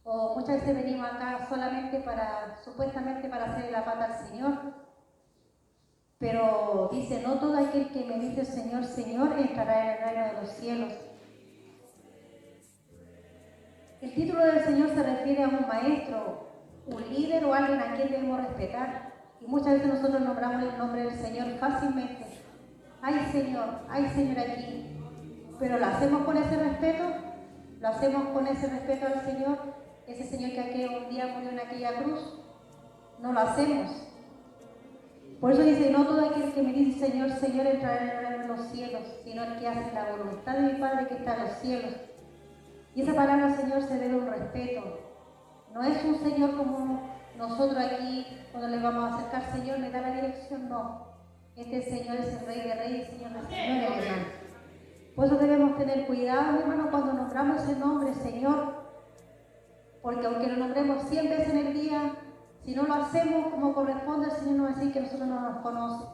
O muchas veces venimos acá solamente supuestamente para hacer la pata al Señor. Pero dice, no todo aquel que me dice Señor, Señor, entrará en el reino de los cielos. El título del Señor se refiere a un maestro, un líder o alguien a quien debemos respetar. Y muchas veces nosotros nombramos el nombre del Señor fácilmente. Ay Señor aquí. Pero lo hacemos con ese respeto, lo hacemos con ese respeto al Señor, ese Señor que un día murió en aquella cruz. No lo hacemos. Por eso dice, no todo aquel que me dice Señor, Señor, entrará en los cielos, sino el que hace la voluntad de mi Padre que está en los cielos. Y esa palabra Señor se debe un respeto. No es un Señor como nosotros aquí, cuando le vamos a acercar, Señor, le da la dirección, no. Este Señor es el Rey de Reyes, Señor de Señores, hermano. Por eso debemos tener cuidado, hermano, cuando nombramos ese nombre, Señor, porque aunque lo nombremos 100 veces en el día, si no lo hacemos como corresponde, el Señor nos va a decir que nosotros no nos conoce.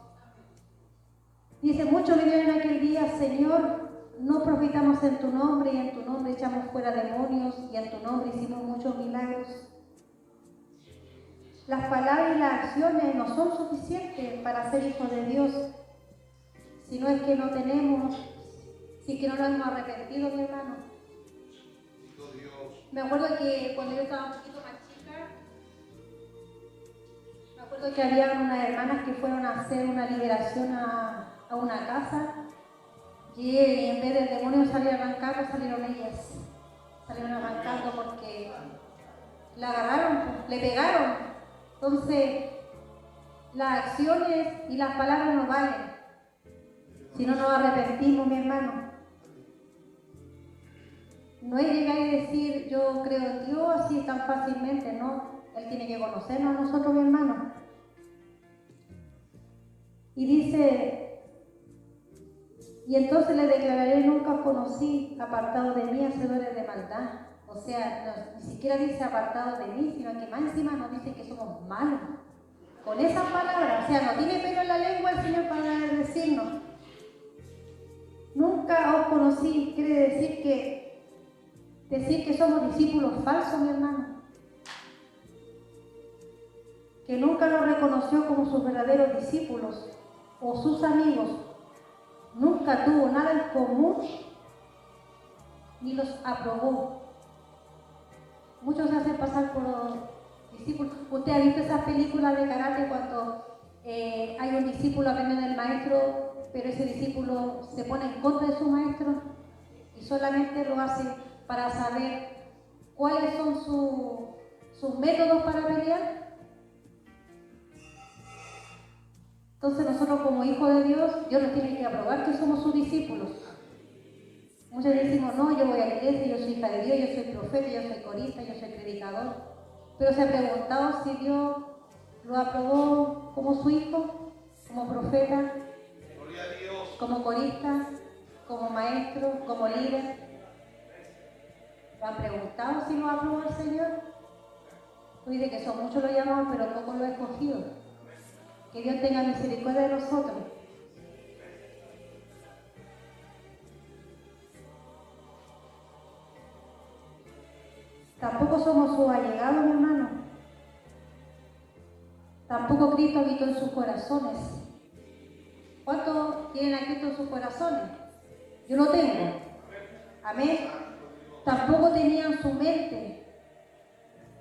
Dice, muchos vinieron en aquel día, Señor, no profitamos en tu nombre, y en tu nombre echamos fuera demonios, y en tu nombre hicimos muchos milagros. Las palabras y las acciones no son suficientes para ser hijos de Dios, si no es que no tenemos, si es que no nos hemos arrepentido, mi hermano. Me acuerdo que cuando yo estaba un poquito más chica, me acuerdo que había unas hermanas que fueron a hacer una liberación a una casa, y en vez del demonio salir arrancando, salieron ellas. Salieron arrancando porque la agarraron, le pegaron. Entonces, las acciones y las palabras no valen. Si no nos arrepentimos, mi hermano. No es llegar y decir, yo creo en Dios así tan fácilmente, no. Él tiene que conocernos a nosotros, mi hermano. Y dice, y entonces le declararé, nunca os conocí, apartado de mí, hacedores de maldad. O sea, ni siquiera dice apartado de mí, sino que más encima nos dice que somos malos. Con esas palabras, o sea, no tiene pelo en la lengua el Señor para decirnos. Nunca os conocí, quiere decir que somos discípulos falsos, mi hermano. Que nunca nos reconoció como sus verdaderos discípulos o sus amigos. Nunca tuvo nada en común ni los aprobó. Muchos se hacen pasar por los discípulos. ¿Usted ha visto esas películas de karate cuando hay un discípulo aprendiendo del maestro, pero ese discípulo se pone en contra de su maestro y solamente lo hace para saber cuáles son sus métodos para pelear? Entonces nosotros como hijos de Dios nos tiene que aprobar que somos sus discípulos. Muchos decimos, no, yo voy a la iglesia, yo soy hija de Dios, yo soy profeta, yo soy corista, yo soy predicador. Pero se ha preguntado si Dios lo aprobó como su hijo, como profeta, como corista, como maestro, como líder. ¿Lo han preguntado si lo aprobó el Señor? Tú dices que son muchos los llamados, pero pocos los escogidos. Que Dios tenga misericordia de nosotros. Tampoco somos sus allegados, mi hermano. Tampoco Cristo habitó en sus corazones. ¿Cuántos tienen a Cristo en sus corazones? Yo lo tengo. Amén. Tampoco tenían su mente.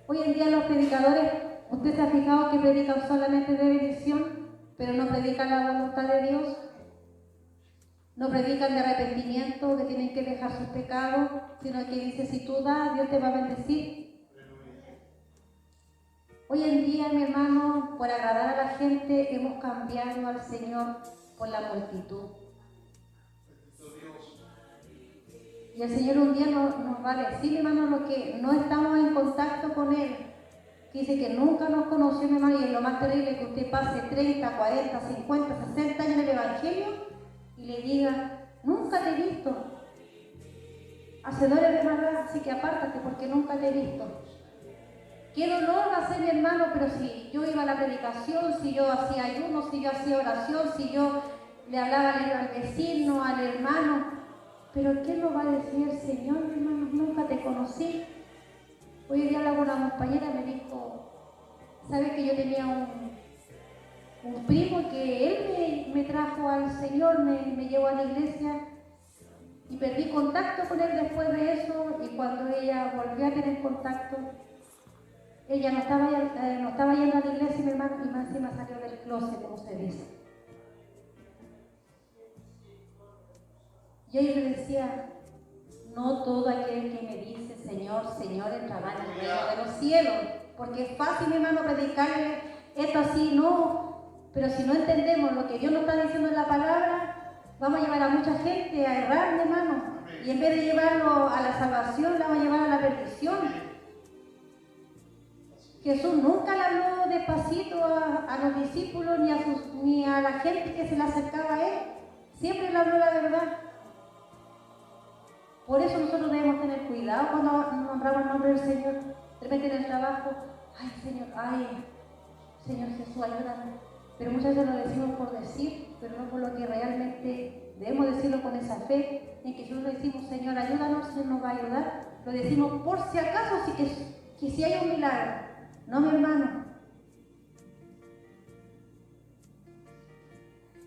Hoy en día los predicadores, usted se ha fijado que predican solamente de bendición, pero no predican la voluntad de Dios. No predican de arrepentimiento, que tienen que dejar sus pecados, sino que dice, si tú das, Dios te va a bendecir. Hoy en día, mi hermano, por agradar a la gente, hemos cambiado al Señor por la multitud. Y el Señor un día nos va a decir, mi hermano, lo que no estamos en contacto con Él. Que dice que nunca nos conoció, mi hermano, y es lo más terrible que usted pase 30, 40, 50, 60 años en el Evangelio y le diga, nunca te he visto. Hacedores de maldad, así que apártate porque nunca te he visto. Qué dolor va a ser, mi hermano, pero si yo iba a la predicación, si yo hacía ayuno, si yo hacía oración, si yo le hablaba al vecino, al hermano, pero ¿qué nos va a decir el Señor, mi hermano? Nunca te conocí. Hoy día hablaba con una compañera, me dijo, ¿sabes que yo tenía un primo que él me trajo al Señor, me llevó a la iglesia y perdí contacto con él después de eso, y cuando ella volvió a tener contacto, ella no estaba yendo a la iglesia, mi hermano, y más encima salió del closet, como se dice. Y ella le decía, no todo aquel que me dice Señor, Señor entrará en el reino de los cielos, porque es fácil, mi hermano, predicarle esto así, no, pero si no entendemos lo que Dios nos está diciendo en la palabra, vamos a llevar a mucha gente a errar, mi hermano, y en vez de llevarlo a la salvación, la vamos a llevar a la perdición. Jesús nunca le habló despacito a los discípulos ni a la gente que se le acercaba a él, siempre le habló la verdad. Por eso nosotros debemos tener cuidado cuando nombramos el nombre del Señor. De repente en el trabajo, ay Señor Jesús, ayúdame. Pero muchas veces lo decimos por decir, pero no por lo que realmente debemos decirlo con esa fe, en que si nosotros decimos, Señor, ayúdanos, Él nos va a ayudar. Lo decimos por si acaso, que si hay un milagro. No, mi hermano.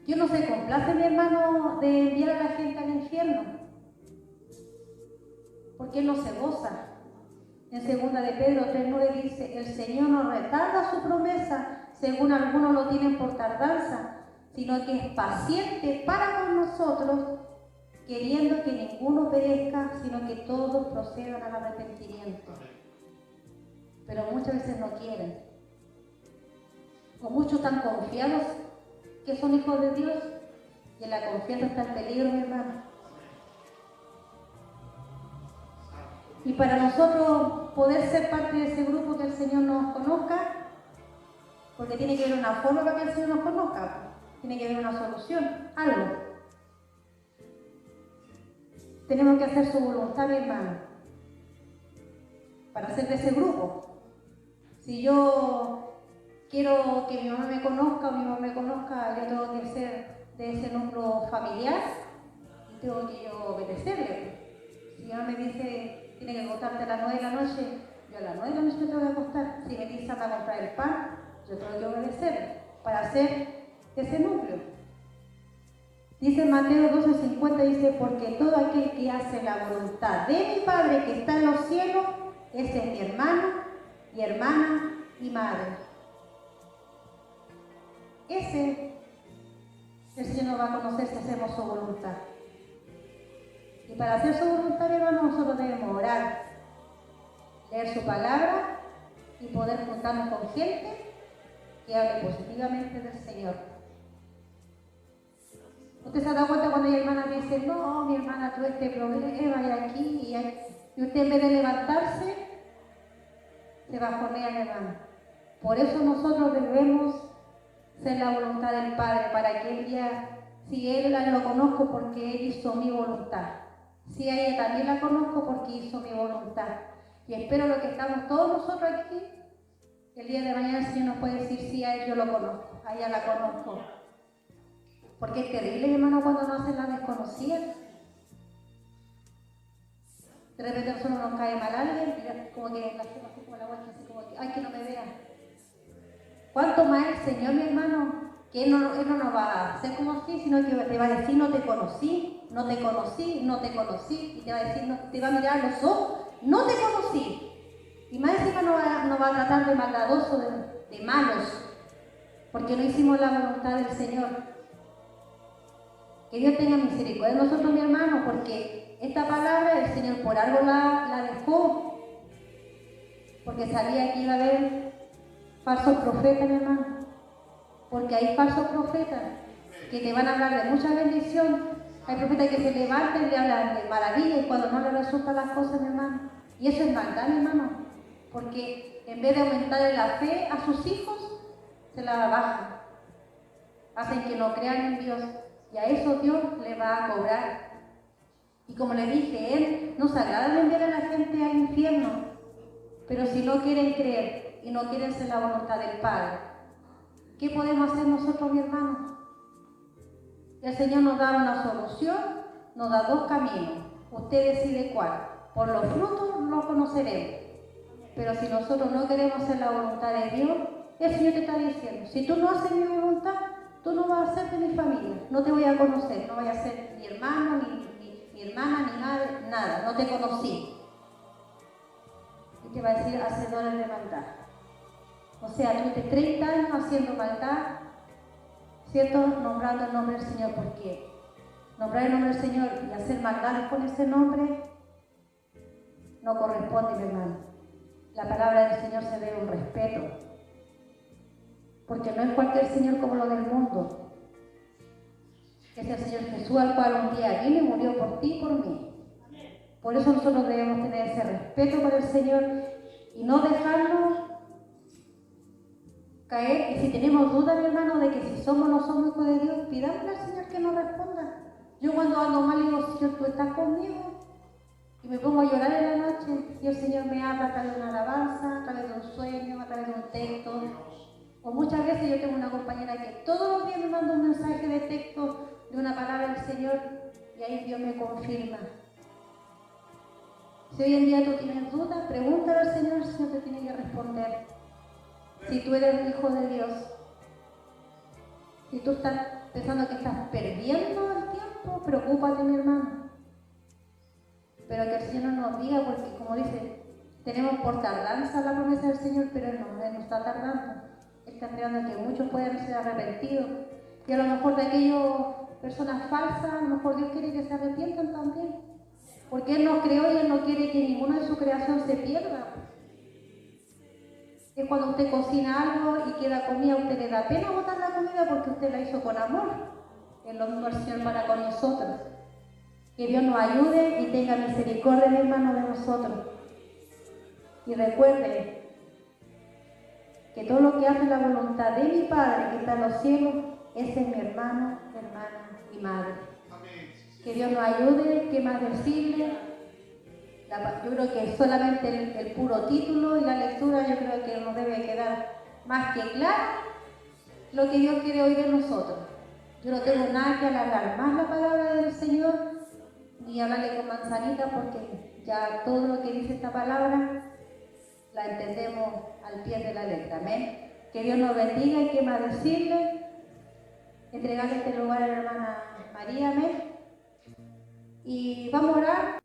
Dios no se complace, mi hermano, de enviar a la gente al infierno, porque Él no se goza. En 2 de Pedro 3:9 dice, el Señor no retarda su promesa, según algunos lo tienen por tardanza, sino que es paciente para con nosotros, queriendo que ninguno perezca, sino que todos procedan al arrepentimiento. Pero muchas veces no quieren. O muchos están confiados que son hijos de Dios, y en la confianza está el peligro, mi hermano. Y para nosotros poder ser parte de ese grupo, que el Señor nos conozca, porque tiene que haber una forma para que el Señor nos conozca, tiene que haber una solución, algo. Tenemos que hacer su voluntad, mi hermano, para ser de ese grupo. Si yo quiero que mi mamá me conozca o mi mamá me conozca, yo tengo que ser de ese núcleo familiar y tengo que yo obedecerle. Si mi mamá me dice, tiene que acostarte a las 9 de la noche, yo a las 9 de la noche me tengo que acostar. Si me dice anda a comprar el pan, yo tengo que obedecer para ser ese núcleo. Dice Mateo 12:50, dice, porque todo aquel que hace la voluntad de mi Padre que está en los cielos, ese es mi hermano y hermana y madre. Ese el Señor nos va a conocer si hacemos su voluntad. Y para hacer su voluntad, hermano, nosotros debemos orar, leer su palabra y poder juntarnos con gente que hable positivamente del Señor. ¿Usted se ha dado cuenta cuando hay hermanas que dicen, no, mi hermana tuvo este problema y aquí y usted en vez de levantarse, se bajonea, mi hermano? Por eso nosotros debemos ser la voluntad del Padre, para que Él ya, si Él lo conozco porque Él hizo mi voluntad. Si a ella también la conozco porque hizo mi voluntad. Y espero lo que estamos todos nosotros aquí, el día de mañana el Señor nos puede decir, sí, a él yo lo conozco, a ella la conozco. Porque es terrible, hermano, cuando nos hacen la desconocida. De repente a nosotros nos cae mal alguien, y como que la hacemos así como la vuelta, así como que, ay, que no me vean. ¿Cuánto más el Señor, mi hermano? Que Él no nos va a hacer como así, sino que te va a decir, no te conocí, no te conocí, no te conocí, y te va a decir, no, te va a mirar a los ojos, no te conocí. Y más encima nos va a tratar de maldadoso, de malos, porque no hicimos la voluntad del Señor. Que Dios tenga misericordia de nosotros, mi hermano, porque esta palabra el Señor por algo la dejó, porque sabía que iba a haber falsos profetas, mi hermano. Porque hay falsos profetas que te van a hablar de mucha bendición. Hay profetas que se levantan y le hablan de maravilla y cuando no les resultan las cosas, mi hermano. Y eso es maldad, mi hermano. Porque en vez de aumentarle la fe a sus hijos, se la bajan. Hacen que no crean en Dios. Y a eso Dios le va a cobrar. Y como le dije, Él nos agrada de enviar a la gente al infierno. Pero si no quieren creer y no quieren ser la voluntad del Padre, ¿qué podemos hacer nosotros, mi hermano? El Señor nos da una solución, nos da dos caminos. Usted decide cuál. Por los frutos los conoceremos. Pero si nosotros no queremos hacer la voluntad de Dios, el Señor te está diciendo, si tú no haces mi voluntad, tú no vas a ser de mi familia, no te voy a conocer, no voy a ser ni hermano, ni hermana, ni madre, nada, no te conocí. Y te va a decir, hacedores de maldad. O sea, tuviste 30 años haciendo maldad, ¿cierto? Nombrando el nombre del Señor, porque nombrar el nombre del Señor y hacer maldades con ese nombre no corresponde, mi hermano. La palabra del Señor se debe un respeto, porque no es cualquier Señor como lo del mundo. Es el Señor Jesús, al cual un día vino y murió por ti y por mí. Por eso nosotros debemos tener ese respeto por el Señor y no dejarnos caer. Y si tenemos dudas, mi hermano, de que si somos o no somos hijos de Dios, pidámosle al Señor que nos responda. Yo cuando ando mal digo, Señor, tú estás conmigo. Y me pongo a llorar en la noche y el Señor me habla a través de una alabanza, a través de un sueño, a través de un texto. O muchas veces yo tengo una compañera que todos los días me manda un mensaje de texto de una palabra del Señor y ahí Dios me confirma. Si hoy en día tú tienes dudas, pregúntale al Señor, el Señor te tiene que responder. Si tú eres un hijo de Dios, si tú estás pensando que estás perdiendo el tiempo, preocúpate, mi hermano. Pero que el Señor no nos diga, porque como dice, tenemos por tardanza la promesa del Señor, pero Él no está tardando. Él está esperando que muchos puedan ser arrepentidos. Y a lo mejor de aquellas personas falsas, a lo mejor Dios quiere que se arrepientan también. Porque Él nos creó y Él no quiere que ninguno de su creación se pierda. Es cuando usted cocina algo y queda comida, a usted le da pena botar la comida porque usted la hizo con amor. Es lo mismo el Señor para con nosotros. Que Dios nos ayude y tenga misericordia, mi hermano, de nosotros. Y recuerde que todo lo que hace la voluntad de mi Padre que está en los cielos, ese es mi hermano, hermana y madre. Que Dios nos ayude. ¿Qué más decirle? Yo creo que solamente el puro título y la lectura, yo creo que nos debe quedar más que claro lo que Dios quiere oír de nosotros. Yo no tengo nada que alargar más la palabra del Señor, ni hablarle con manzanita, porque ya todo lo que dice esta palabra la entendemos al pie de la letra. Amén. Que Dios nos bendiga. Y qué más decirle, entregarle este lugar a la hermana María. Amén. Y vamos a orar.